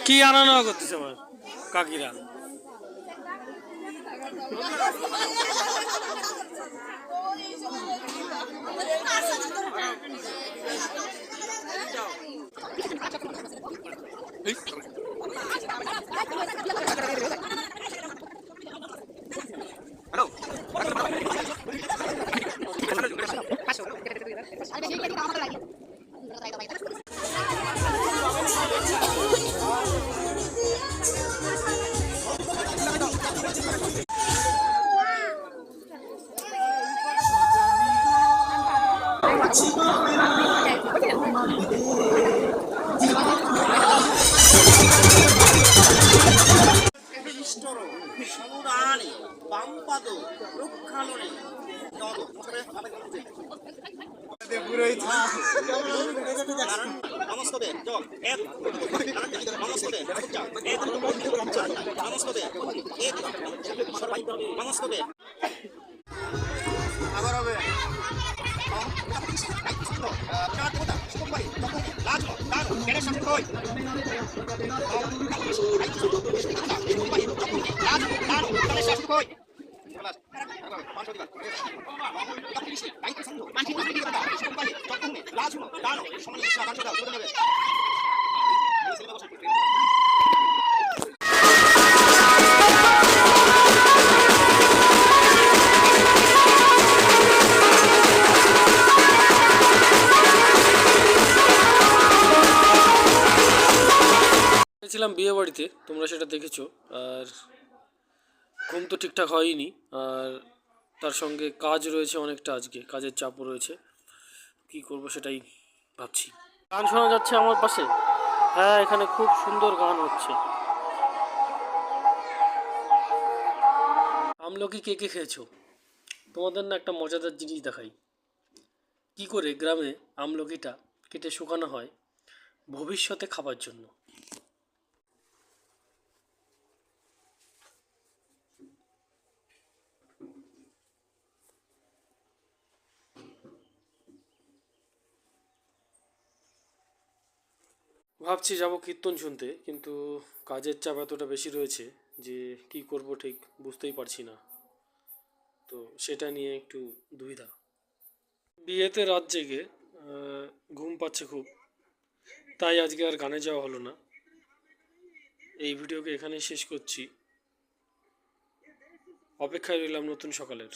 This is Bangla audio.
কি আনা নেওয়া করতেছে আমার কাকিরা? আবার হবে ছিলাম বিয়ে বাড়িতে, তোমরা সেটা দেখেছো। আর ঘুম তো ঠিকঠাক হয়নি, আর তার সঙ্গে কাজ রয়েছে অনেকটা, আজকে কাজের চাপও রয়েছে। কি করব সেটাই ভাবছি। গান শোনা যাচ্ছে আমার পাশে। হ্যাঁ, এখানে খুব সুন্দর গান হচ্ছে। আমলকি কে কে খেয়েছো? তোমাদের না একটা মজাদার জিনিস দেখাই। কি করে গ্রামে আমলকিটা কেটে শুকানো হয় ভবিষ্যতে খাবার জন্য। ভাবছি যাব কীর্তন শুনতে, কিন্তু কাজের চাপ এতটা বেশি রয়েছে যে কি করব ঠিক বুঝতেই পারছি না। তো সেটা নিয়ে একটু দুবিধা। বিয়েতে রাত জেগে ঘুম পাচ্ছে খুব, তাই আজকে আর গানে যাওয়া হলো না। এই ভিডিওকে এখানেই শেষ করছি। অপেক্ষায় রইলাম নতুন সকালের।